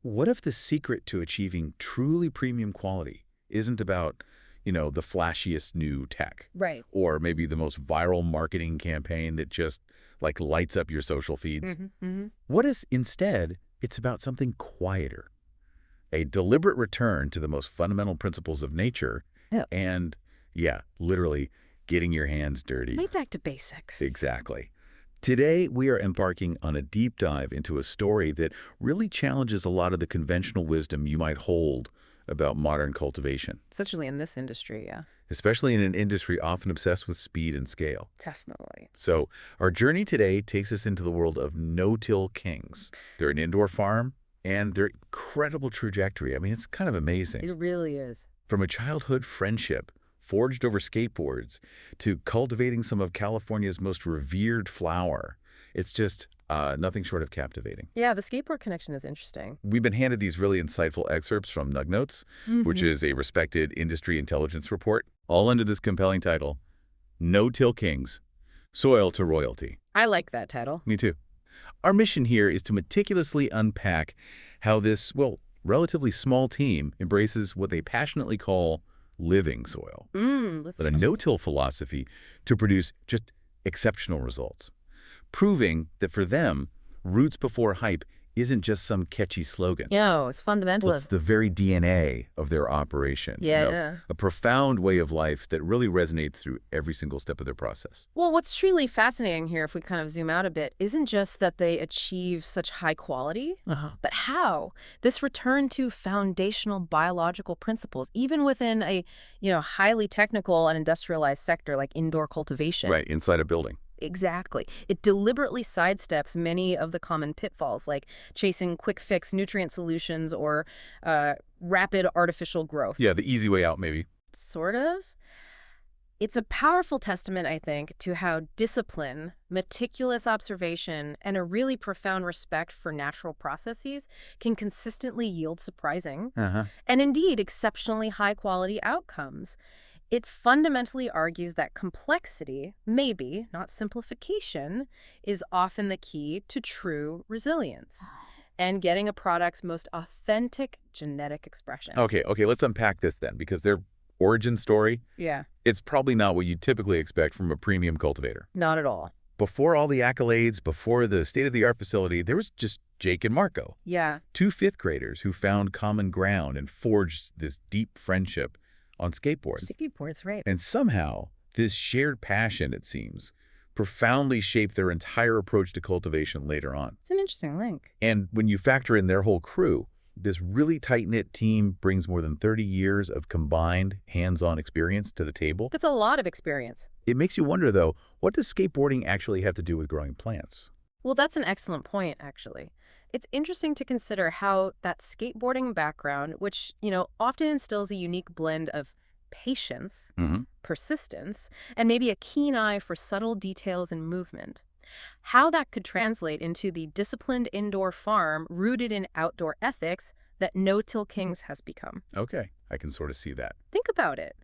what if the secret to achieving truly premium quality isn't about, the flashiest new tech? Right. Or maybe the most viral marketing campaign that just, like, lights up your social feeds? What if instead it's about something quieter? A deliberate return to the most fundamental principles of nature Yeah. and, yeah, literally getting your hands dirty. Right back to basics. Exactly. Today, we are embarking on a deep dive into a story that really challenges a lot of the conventional wisdom you might hold about modern cultivation, Especially in this industry, yeah. especially in an industry often obsessed with speed and scale. Definitely. So, our journey today takes us into the world of no-till kings. They're an indoor farm, and their incredible trajectory. I mean, it's kind of amazing. It really is. From a childhood friendship forged over skateboards to cultivating some of California's most revered flower, it's just nothing short of captivating. Yeah, the skateboard connection is interesting. We've been handed these really insightful excerpts from Nug Notes, which is a respected industry intelligence report, all under this compelling title, No-Till Kings, Soil to Royalty. I like that title. Me too. Our mission here is to meticulously unpack how this, well, relatively small team embraces what they passionately call living soil, but a no-till philosophy to produce just exceptional results, proving that for them, roots before hype isn't just some catchy slogan. No, it's fundamental. It's the very DNA of their operation. Yeah. A profound way of life that really resonates through every single step of their process. Well, what's truly fascinating here, if we kind of zoom out a bit, isn't just that they achieve such high quality, but how this return to foundational biological principles, even within a, highly technical and industrialized sector like indoor cultivation. Right, inside a building. Exactly. It deliberately sidesteps many of the common pitfalls, like chasing quick-fix nutrient solutions or rapid artificial growth. Yeah, the easy way out, maybe. Sort of. It's a powerful testament, I think, to how discipline, meticulous observation, and a really profound respect for natural processes can consistently yield surprising and indeed exceptionally high-quality outcomes. It fundamentally argues that complexity, maybe not simplification, is often the key to true resilience and getting a product's most authentic genetic expression. Okay, let's unpack this then, because their origin story, Yeah, it's probably not what you'd typically expect from a premium cultivator. not at all. Before all the accolades, before the state-of-the-art facility, there was just Jake and Marco, Yeah, two fifth graders who found common ground and forged this deep friendship on skateboards. skateboards, right. And somehow, this shared passion, it seems, profoundly shaped their entire approach to cultivation later on. It's an interesting link. And when you factor in their whole crew, this really tight-knit team brings more than 30 years of combined hands-on experience to the table. That's a lot of experience. It makes you wonder, though, what does skateboarding actually have to do with growing plants? Well, that's an excellent point, actually. It's interesting to consider how that skateboarding background, which, often instills a unique blend of patience, persistence, and maybe a keen eye for subtle details and movement, how that could translate into the disciplined indoor farm rooted in outdoor ethics that No-Till Kings has become. Okay, I can sort of see that. Think about it.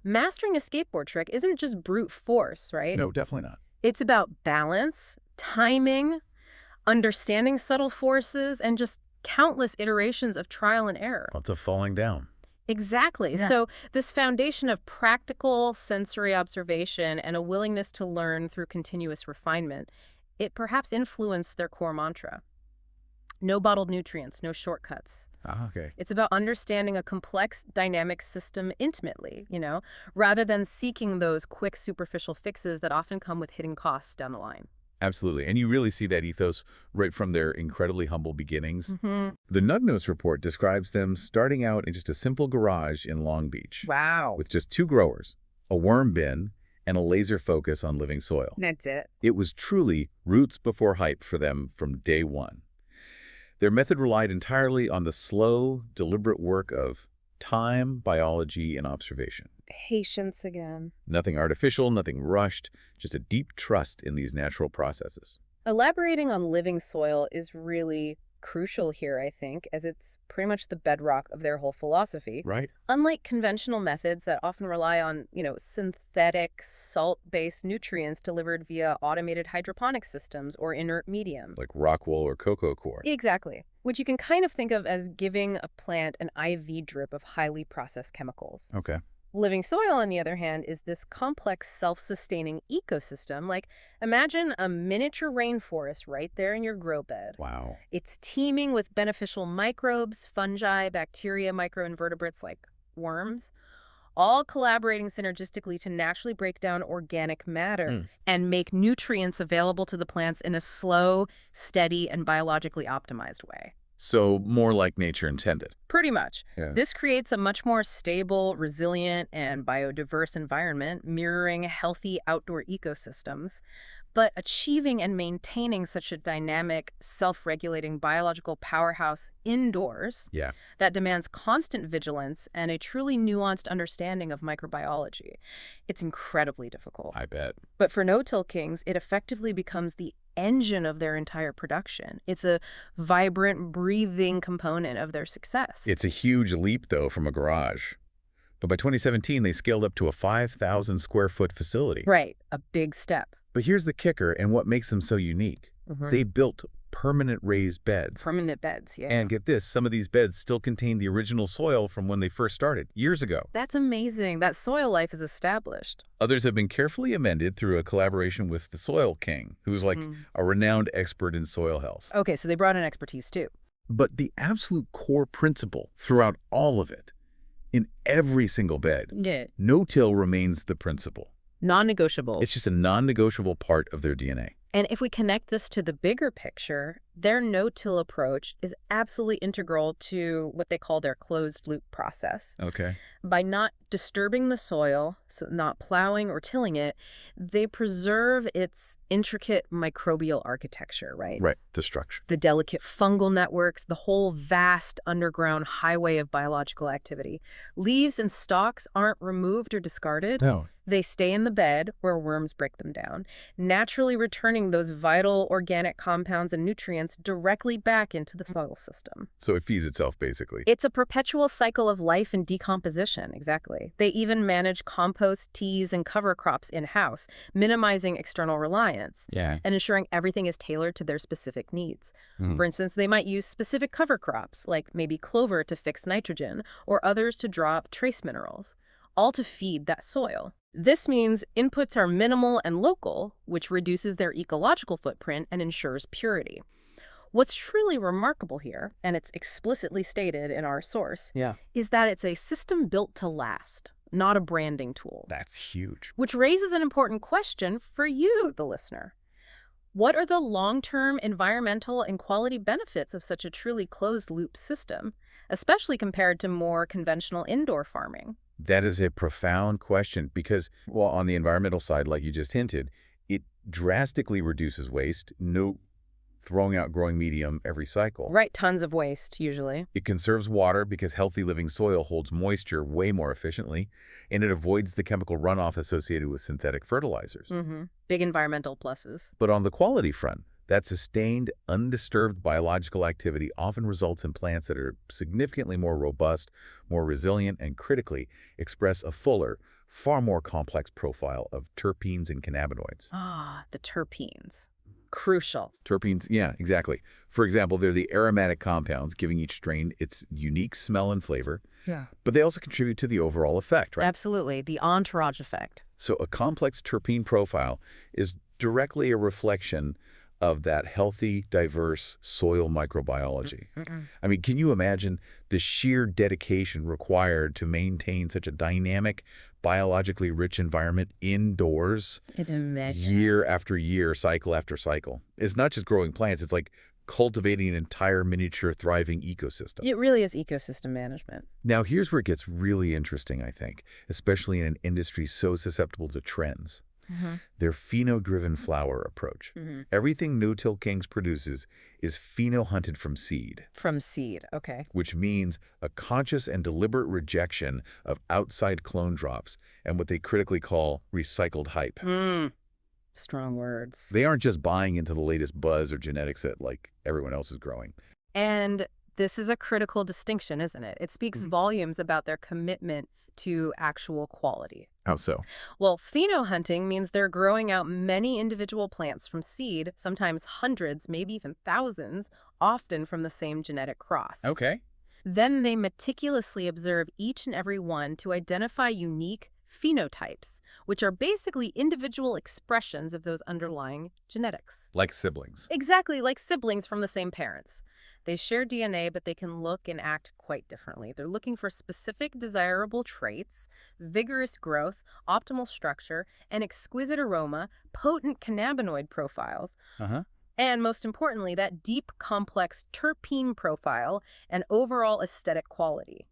Mastering a skateboard trick isn't just brute force, right? No, definitely not. It's about balance, timing, understanding subtle forces, and just countless iterations of trial and error. Lots of falling down. Exactly. Yeah. So this foundation of practical sensory observation and a willingness to learn through continuous refinement, it perhaps influenced their core mantra. No bottled nutrients, no shortcuts. Okay. It's about understanding a complex dynamic system intimately, rather than seeking those quick superficial fixes that often come with hidden costs down the line. Absolutely. And you really see that ethos right from their incredibly humble beginnings. Mm-hmm. The Nug Notes report describes them starting out in just a simple garage in Long Beach. Wow. With just 2 growers, a worm bin, and a laser focus on living soil. That's it. It was truly roots before hype for them from day one. Their method relied entirely on the slow, deliberate work of time, biology, and observation. Patience again. Nothing artificial, nothing rushed, just a deep trust in these natural processes. Elaborating on living soil is really crucial here, I think, as it's pretty much the bedrock of their whole philosophy. Right. Unlike conventional methods that often rely on, synthetic salt-based nutrients delivered via automated hydroponic systems or inert medium. Like rock wool or cocoa core. Exactly. Which you can kind of think of as giving a plant an IV drip of highly processed chemicals. Okay. Living soil, on the other hand, is this complex, self-sustaining ecosystem. Like, imagine a miniature rainforest right there in your grow bed. Wow. It's teeming with beneficial microbes, fungi, bacteria, microinvertebrates like worms, all collaborating synergistically to naturally break down organic matter and make nutrients available to the plants in a slow, steady, and biologically optimized way. So more like nature intended. Pretty much. Yeah. This creates a much more stable, resilient, and biodiverse environment, mirroring healthy outdoor ecosystems. But achieving and maintaining such a dynamic, self-regulating biological powerhouse indoors that demands constant vigilance and a truly nuanced understanding of microbiology, it's incredibly difficult. I bet. But for no-till kings, it effectively becomes the engine of their entire production. It's a vibrant, breathing component of their success. It's a huge leap, though, from a garage. But by 2017, they scaled up to a 5,000 square foot facility. Right, a big step. But here's the kicker and what makes them so unique. They built permanent raised beds. Permanent beds, yeah. And get this, some of these beds still contain the original soil from when they first started, years ago. That's amazing. That soil life is established. Others have been carefully amended through a collaboration with the Soil King, who's like a renowned expert in soil health. Okay, so they brought in expertise too. But the absolute core principle throughout all of it, in every single bed, no-till remains the principle. Non-negotiable. It's just a non-negotiable part of their DNA. And if we connect this to the bigger picture, their no-till approach is absolutely integral to what they call their closed-loop process. Okay. By not disturbing the soil, so not plowing or tilling it, they preserve its intricate microbial architecture, right? Right, the structure. The delicate fungal networks, the whole vast underground highway of biological activity. Leaves and stalks aren't removed or discarded. No. They stay in the bed where worms break them down, naturally returning those vital organic compounds and nutrients directly back into the soil system. So it feeds itself, basically. It's a perpetual cycle of life and decomposition, exactly. They even manage compost, teas, and cover crops in-house, minimizing external reliance and ensuring everything is tailored to their specific needs. For instance, they might use specific cover crops, like maybe clover to fix nitrogen, or others to draw up trace minerals, all to feed that soil. This means inputs are minimal and local, which reduces their ecological footprint and ensures purity. What's truly remarkable here, and it's explicitly stated in our source, is that it's a system built to last, not a branding tool. That's huge. Which raises an important question for you, the listener. What are the long-term environmental and quality benefits of such a truly closed-loop system, especially compared to more conventional indoor farming? That is a profound question because, well, on the environmental side, like you just hinted, it drastically reduces waste, no throwing out growing medium every cycle. Right, tons of waste, usually. It conserves water because healthy living soil holds moisture way more efficiently, and it avoids the chemical runoff associated with synthetic fertilizers. Big environmental pluses. But on the quality front, that sustained, undisturbed biological activity often results in plants that are significantly more robust, more resilient, and critically express a fuller, far more complex profile of terpenes and cannabinoids. The terpenes. Crucial. Terpenes, yeah, exactly. For example, they're the aromatic compounds giving each strain its unique smell and flavor. But they also contribute to the overall effect, right? Absolutely, the entourage effect. So a complex terpene profile is directly a reflection of that healthy, diverse soil microbiology. I mean, can you imagine the sheer dedication required to maintain such a dynamic, biologically rich environment indoors year after year, cycle after cycle? It's not just growing plants, it's like cultivating an entire miniature thriving ecosystem. It really is ecosystem management. Now, here's where it gets really interesting, I think, especially in an industry so susceptible to trends. Their pheno-driven flower approach. Everything No-Till Kings produces is pheno-hunted from seed. From seed, okay. Which means a conscious and deliberate rejection of outside clone drops and what they critically call recycled hype. Strong words. They aren't just buying into the latest buzz or genetics that, like, everyone else is growing. And this is a critical distinction, isn't it? It speaks volumes about their commitment to actual quality. How so? Well, pheno-hunting means they're growing out many individual plants from seed, sometimes hundreds, maybe even thousands, often from the same genetic cross. Okay. Then they meticulously observe each and every one to identify unique phenotypes, which are basically individual expressions of those underlying genetics. Like siblings. Exactly like siblings from the same parents. They share DNA, but they can look and act quite differently. They're looking for specific desirable traits, vigorous growth, optimal structure, and exquisite aroma, potent cannabinoid profiles, Uh-huh. and most importantly, that deep, complex terpene profile and overall aesthetic quality.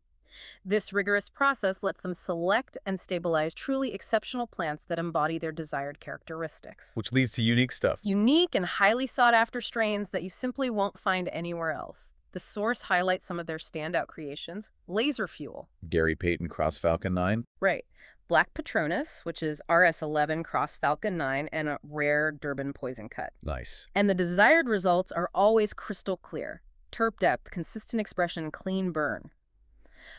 This rigorous process lets them select and stabilize truly exceptional plants that embody their desired characteristics. Which leads to unique stuff. Unique and highly sought-after strains that you simply won't find anywhere else. The source highlights some of their standout creations. Lazer Fuel. Gary Payton Cross Falcon 9. Right. Black Patronus, which is RS11 Cross Falcon 9 and a rare Durban poison cut. Nice. And the desired results are always crystal clear. Terp depth, consistent expression, clean burn.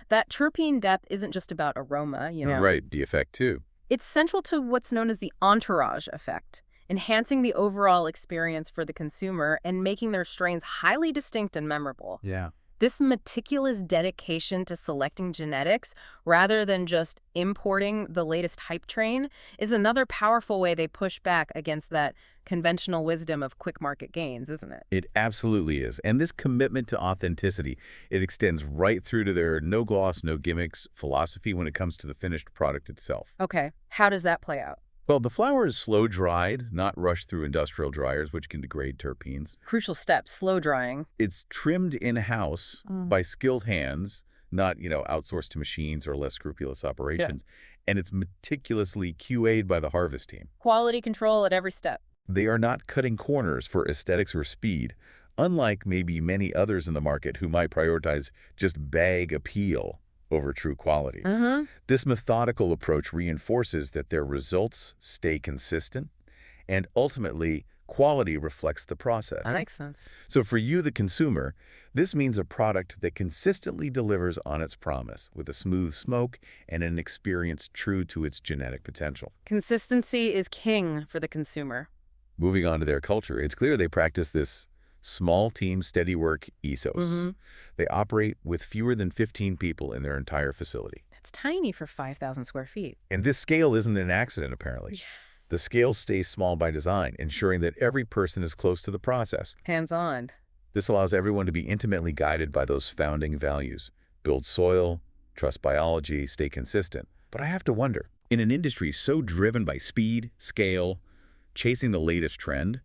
That terpene depth isn't just about aroma, you know. Right, the effect too. It's central to what's known as the entourage effect, enhancing the overall experience for the consumer and making their strains highly distinct and memorable. Yeah. This meticulous dedication to selecting genetics, rather than just importing the latest hype train, is another powerful way they push back against that conventional wisdom of quick market gains, isn't it? It absolutely is. And this commitment to authenticity, it extends right through to their no gloss, no gimmicks philosophy when it comes to the finished product itself. Okay, how does that play out? Well, the flower is slow dried, not rushed through industrial dryers, which can degrade terpenes. Crucial step, slow drying. It's trimmed in-house by skilled hands, not, outsourced to machines or less scrupulous operations. And it's meticulously QA'd by the harvest team. Quality control at every step. They are not cutting corners for aesthetics or speed, unlike maybe many others in the market who might prioritize just bag appeal over true quality. This methodical approach reinforces that their results stay consistent, and ultimately, quality reflects the process. That makes sense. So for you, the consumer, this means a product that consistently delivers on its promise with a smooth smoke and an experience true to its genetic potential. Consistency is king for the consumer. Moving on to their culture, it's clear they practice this small team, steady work ethos. They operate with fewer than 15 people in their entire facility. That's tiny for 5,000 square feet. And this scale isn't an accident, apparently. The scale stays small by design, ensuring that every person is close to the process. Hands-on. This allows everyone to be intimately guided by those founding values. Build soil, trust biology, stay consistent. But I have to wonder, in an industry so driven by speed, scale, chasing the latest trend,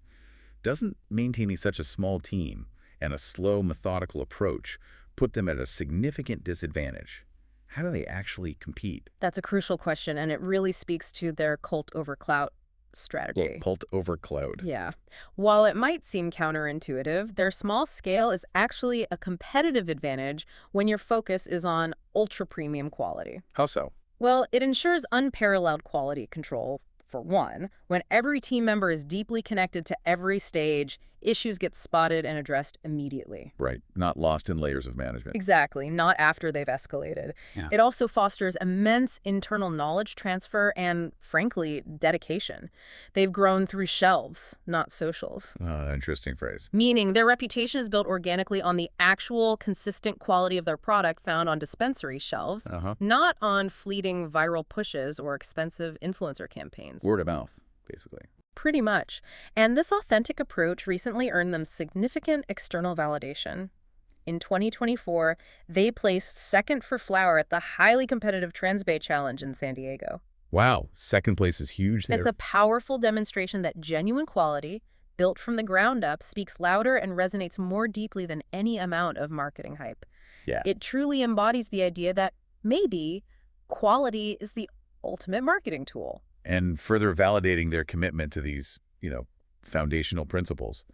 doesn't maintaining such a small team and a slow, methodical approach put them at a significant disadvantage? How do they actually compete? That's a crucial question, and it really speaks to their cult over clout strategy. Cult over cloud. Yeah. While it might seem counterintuitive, their small scale is actually a competitive advantage when your focus is on ultra-premium quality. How so? Well, it ensures unparalleled quality control. For one, when every team member is deeply connected to every stage, issues get spotted and addressed immediately. Right. Not lost in layers of management. Exactly. Not after they've escalated. Yeah. It also fosters immense internal knowledge transfer and, frankly, dedication. They've grown through shelves, not socials. Interesting phrase. Meaning their reputation is built organically on the actual consistent quality of their product found on dispensary shelves, not on fleeting viral pushes or expensive influencer campaigns. Word of mouth, basically. Pretty much. And this authentic approach recently earned them significant external validation. In 2024, they placed second for flower at the highly competitive Trends Bay Challenge in San Diego. Wow, second place is huge there. It's a powerful demonstration that genuine quality, built from the ground up, speaks louder and resonates more deeply than any amount of marketing hype. Yeah. It truly embodies the idea that maybe quality is the ultimate marketing tool. And further validating their commitment to these, foundational principles.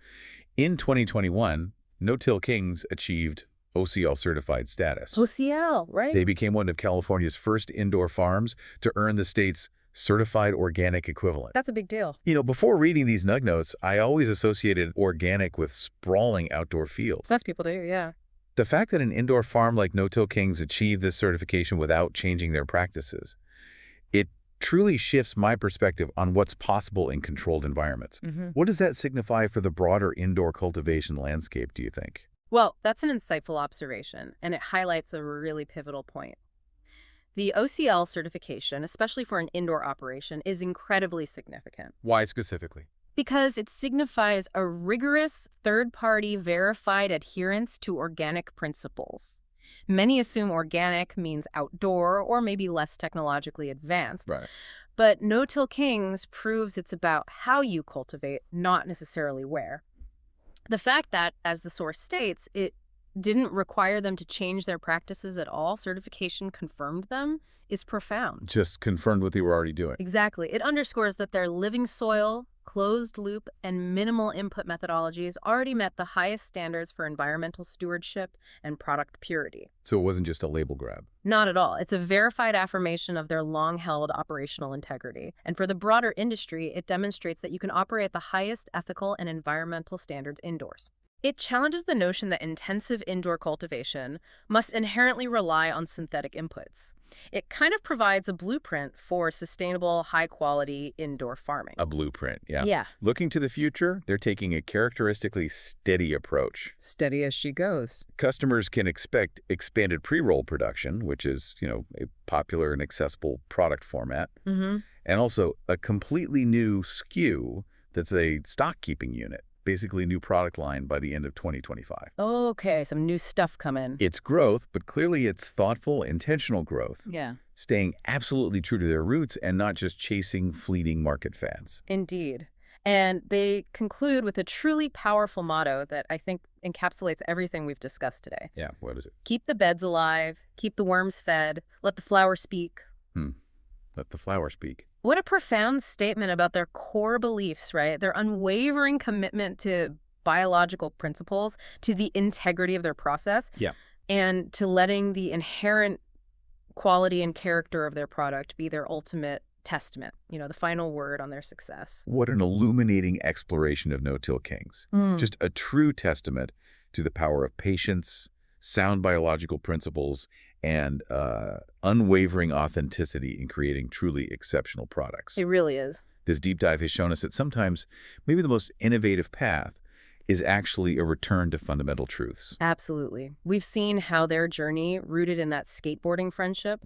In 2021, No-Till Kings achieved OCAL-certified status. OCL, right? They became one of California's first indoor farms to earn the state's certified organic equivalent. That's a big deal. Before reading these nug notes, I always associated organic with sprawling outdoor fields. Most people do, yeah. The fact that an indoor farm like No-Till Kings achieved this certification without changing their practices, it truly shifts my perspective on what's possible in controlled environments. What does that signify for the broader indoor cultivation landscape, do you think? Well, that's an insightful observation, and it highlights a really pivotal point. The OCL certification, especially for an indoor operation, is incredibly significant. Why specifically? Because it signifies a rigorous, third-party verified adherence to organic principles. Many assume organic means outdoor or maybe less technologically advanced. Right. But No-Till Kings proves it's about how you cultivate, not necessarily where. The fact that, as the source states, it didn't require them to change their practices at all, certification confirmed them, is profound. Just confirmed what they were already doing. Exactly. It underscores that their living soil, closed loop, and minimal input methodologies already met the highest standards for environmental stewardship and product purity. So it wasn't just a label grab. Not at all. It's a verified affirmation of their long-held operational integrity. And for the broader industry, it demonstrates that you can operate at the highest ethical and environmental standards indoors. It challenges the notion that intensive indoor cultivation must inherently rely on synthetic inputs. It kind of provides a blueprint for sustainable, high-quality indoor farming. A blueprint, yeah. Yeah. Looking to the future, they're taking a characteristically steady approach. Steady as she goes. Customers can expect expanded pre-roll production, which is, a popular and accessible product format, and also a completely new SKU that's a stock-keeping unit. Basically a new product line by the end of 2025. Okay, some new stuff coming. It's growth, but clearly it's thoughtful, intentional growth. Yeah. Staying absolutely true to their roots and not just chasing fleeting market fads. Indeed. And they conclude with a truly powerful motto that I think encapsulates everything we've discussed today. Yeah, what is it? Keep the beds alive, keep the worms fed, let the flower speak. Let the flower speak. What a profound statement about their core beliefs, right? Their unwavering commitment to biological principles, to the integrity of their process, and to letting the inherent quality and character of their product be their ultimate testament, the final word on their success. What an illuminating exploration of No-Till Kings. Just a true testament to the power of patience, sound biological principles, and unwavering authenticity in creating truly exceptional products. It really is. This deep dive has shown us that sometimes maybe the most innovative path is actually a return to fundamental truths. Absolutely. We've seen how their journey, rooted in that skateboarding friendship,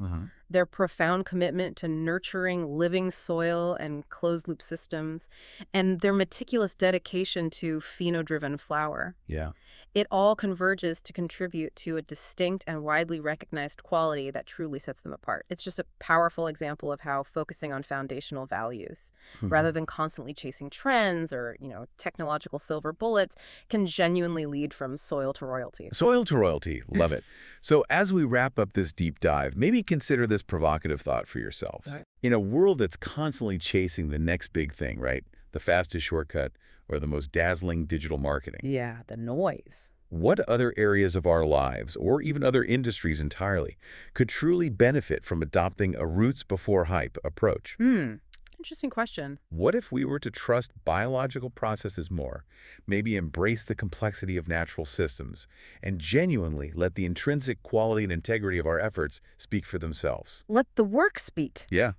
their profound commitment to nurturing living soil and closed-loop systems, and their meticulous dedication to pheno-driven flower. Yeah. It all converges to contribute to a distinct and widely recognized quality that truly sets them apart. It's just a powerful example of how focusing on foundational values, rather than constantly chasing trends or, technological silver bullets, can genuinely lead from soil to royalty. Soil to royalty. Love it. So as we wrap up this deep dive, maybe consider this provocative thought for yourselves. Right. In a world that's constantly chasing the next big thing, right? The fastest shortcut or the most dazzling digital marketing. Yeah, the noise. What other areas of our lives, or even other industries entirely, could truly benefit from adopting a roots before hype approach? Interesting question. What if we were to trust biological processes more, maybe embrace the complexity of natural systems, and genuinely let the intrinsic quality and integrity of our efforts speak for themselves? Let the work speak. Yeah.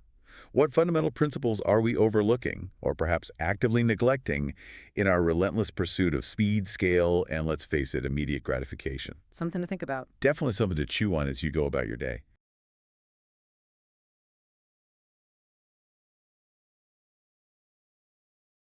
What fundamental principles are we overlooking, or perhaps actively neglecting, in our relentless pursuit of speed, scale, and, let's face it, immediate gratification? Something to think about. Definitely something to chew on as you go about your day.